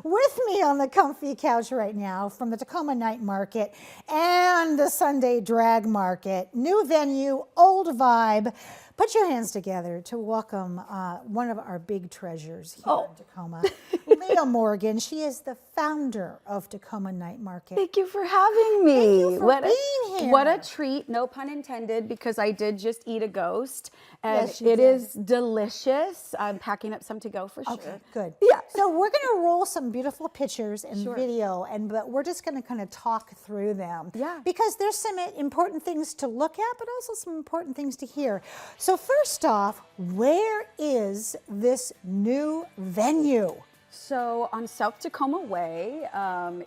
With me on the comfy couch right now from the Tacoma Night Market and the Sunday Drag Market. New venue, old vibe. Put your hands together to welcome one of our big treasures here in Tacoma, Leah Morgan. She is the founder of Tacoma Night Market. Thank you for having me. Thank you for being here. What a treat, no pun intended, because I did just eat a ghost. And Yes, you it did. is delicious. I'm packing up some to go for sure. Okay, good. Yeah. So we're going to roll some beautiful pictures and Sure. video, but we're just going to kind of talk through them. Yeah. Because there's some important things to look at, but also some important things to hear. So first off, where is this new venue? So on South Tacoma Way,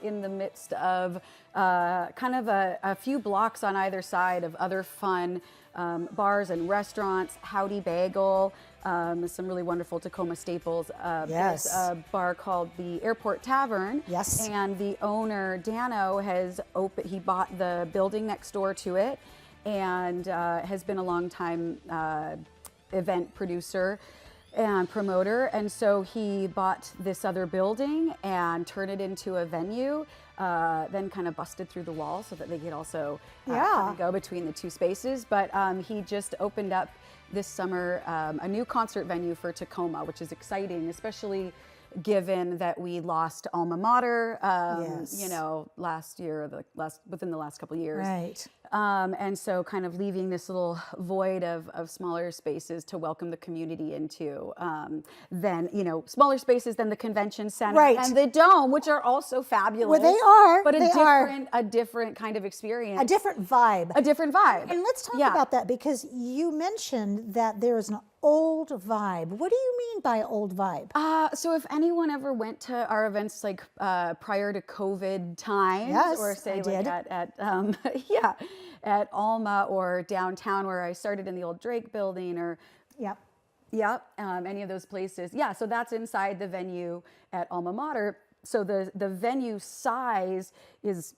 in the midst of kind of a few blocks on either side of other fun bars and restaurants, Howdy Bagel, some really wonderful Tacoma staples. Yes. There's a bar called the Airport Tavern. Yes. And the owner, Dano, he bought the building next door to it and has been a long time event producer and promoter, and so he bought this other building and turned it into a venue, then kind of busted through the wall so that they could also kind of go between the two spaces. But he just opened up this summer a new concert venue for Tacoma, which is exciting, especially given that we lost alma mater, Yes. you know, within the last couple of years. Right. And so kind of leaving this little void of smaller spaces to welcome the community into. Then, you know, smaller spaces than the convention center Right. and the dome, which are also fabulous. Well, they are. But They are. a different kind of experience. A different vibe. A different vibe. And let's talk Yeah. about that, because you mentioned that there is an old vibe. What do you mean by old vibe? So if anyone ever went to our events like prior to COVID times, Yes, or say I like did. at Alma or downtown where I started in the old Drake building, or Yep. any of those places. Yeah, so that's inside the venue at Alma Mater. So the venue size is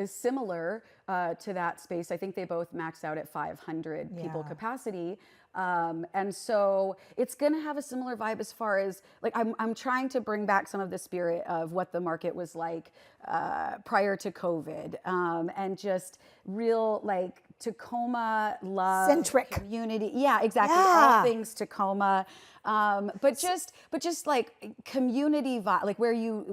similar to that space. I think they both max out at 500 people Yeah. capacity. And so it's going to have a similar vibe as far as, like, I'm trying to bring back some of the spirit of what the market was like prior to COVID, and just real, like, Tacoma love, Centric. community. Yeah, exactly. Yeah. All things Tacoma. But just like community vibe, like where you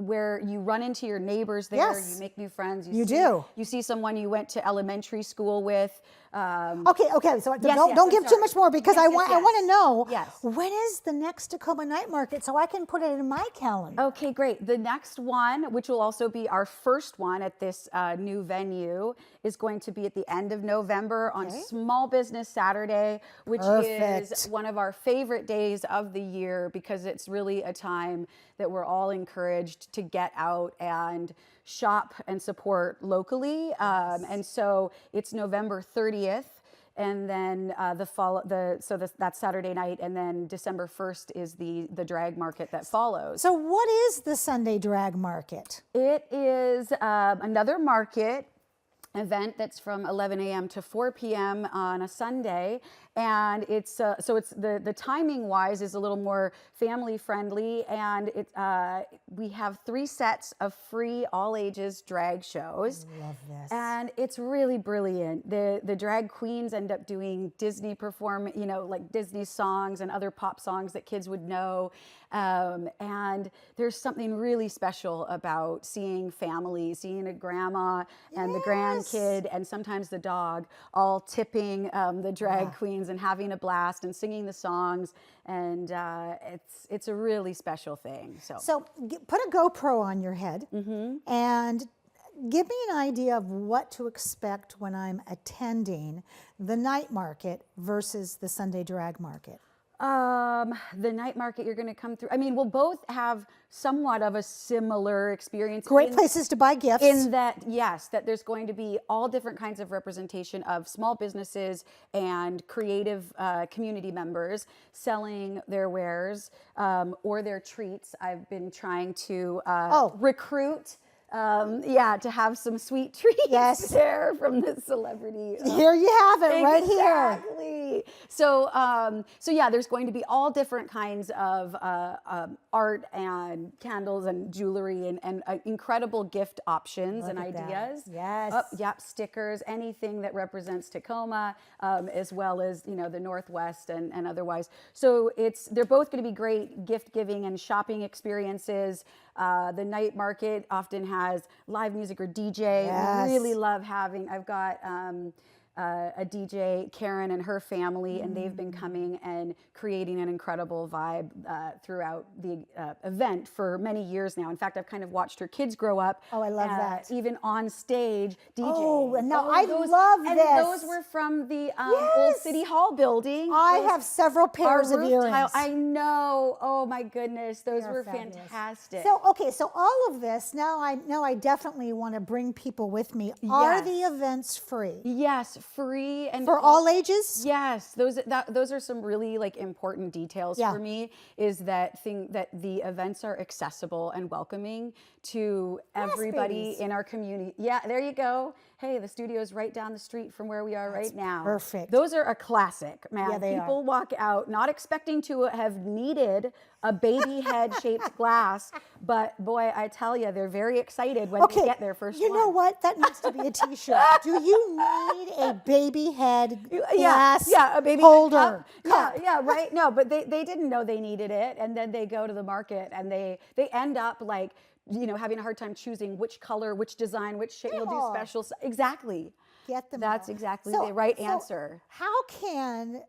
run into your neighbors there, Yes. you make new friends. You do. You see someone you went to elementary school with. Okay. So yes, don't I'm give too sorry. much more, because Yes, I yes, want yes. to know Yes. when is the next Tacoma Night Market, so I can put it in my calendar. Okay, great. The next one, which will also be our first one at this new venue, is going to be at the end of November on Small Business Saturday, which Perfect. is one of our favorite days of the year, because it's really a time that we're all encouraged to get out and shop and support locally. And so it's November 30th. And then that's Saturday night, and then December 1st is the drag market that follows. So what is the Sunday Drag Market? It is another market event that's from 11 a.m. to 4 p.m. on a Sunday, and it's the timing wise is a little more family friendly, and we have 3 sets of free all ages drag shows. Love this. And it's really brilliant. The drag queens end up doing Disney like Disney songs and other pop songs that kids would know. And there's something really special about seeing families, seeing a grandma and the grandkid and sometimes the dog all tipping the drag queens and having a blast and singing the songs. And it's a really special thing. So put a GoPro on your head and give me an idea of what to expect when I'm attending the night market versus the Sunday Drag Market. The night market you're going to come through. I mean, we'll both have somewhat of a similar experience. Great places to buy gifts. In that, yes, that there's going to be all different kinds of representation of small businesses and creative community members selling their wares or their treats. I've been trying to recruit. To have some sweet treats there from the celebrity. Here you have it, right here. Exactly. Exactly. So, so yeah, there's going to be all different kinds of art and candles and jewelry and incredible gift options Look and at that. ideas. Yes. Yep, stickers, anything that represents Tacoma, as well as the Northwest and otherwise. So they're both going to be great gift giving and shopping experiences. The night market often has live music or DJ. Yes. We really love having. I've got a DJ, Karen, and her family, and they've been coming and creating an incredible vibe throughout the event for many years now. In fact, I've kind of watched her kids grow up. Oh, I love that. Even on stage, DJing. Oh, and now I love and this. those were from the old City Hall building. I have several pairs of earrings. I know. Oh my goodness, those They're were fabulous. fantastic. So, okay, so all of this, now I definitely want to bring people with me. Are the events free? Yes, free and For all ages? Yes, those are some really like important details for me. Is that the events are accessible and welcoming to everybody babies. in our community. Yeah, there you go. Hey, the studio is right down the street from where we are right now. Perfect. Those are a classic, man. Yeah, they People walk out not expecting to have needed a baby head shaped glass, but boy, I tell you, they're very excited when they get their first You one. know what? That needs to be a T-shirt. Do you need a baby head glass a baby holder? cup? Yeah, right. No, but they didn't know they needed it, and then they go to the market and they end up like having a hard time choosing which color, which design, which shape. You'll do special. Exactly. Get them. That's all. exactly the right answer. How can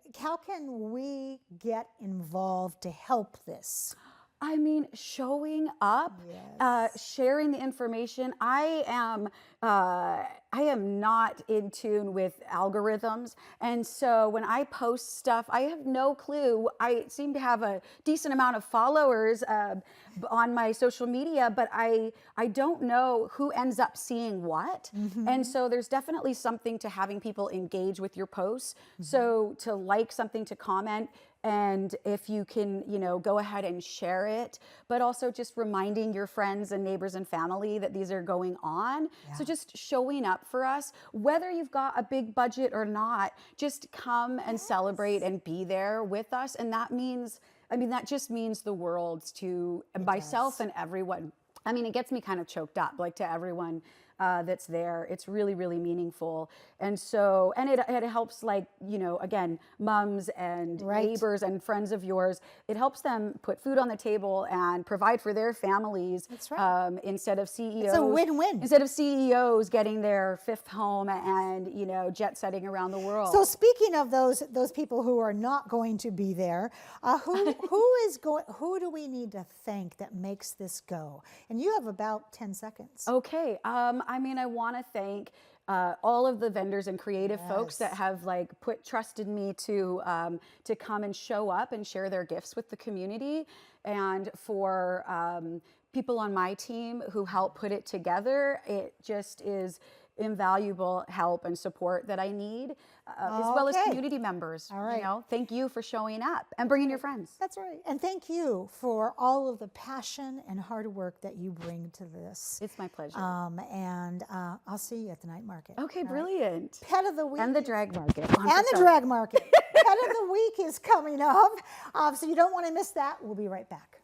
we get involved to help this? I mean, showing up, sharing the information. I am not in tune with algorithms, and so when I post stuff, I have no clue. I seem to have a decent amount of followers on my social media, but I don't know who ends up seeing what. And so there's definitely something to having people engage with your posts. So to like something, to comment. And if you can, go ahead and share it, but also just reminding your friends and neighbors and family that these are going on. Yeah. So just showing up for us, whether you've got a big budget or not, just come and celebrate and be there with us. And that means, that just means the world to myself and everyone. It gets me kind of choked up, like to everyone that's there. It's really, really meaningful. And so, and it helps, like, again, moms and neighbors and friends of yours. It helps them put food on the table and provide for their families. That's right. Instead of CEOs. It's a win-win. Instead of CEOs getting their fifth home and, jet setting around the world. So speaking of those people who are not going to be there, who do we need to thank that makes this go? And you have about 10 seconds. Okay. I want to thank all of the vendors and creative folks that have put trust in me to come and show up and share their gifts with the community, and for people on my team who help put it together. It just is invaluable help and support that I need, as well as community members. All right. Thank you for showing up and bringing your friends. That's right. And thank you for all of the passion and hard work that you bring to this. It's my pleasure. And I'll see you at the night market. Okay, brilliant. Pet of the week. And the drag market. 100%. And the drag market. Pet of the week is coming up. So you don't want to miss that. We'll be right back.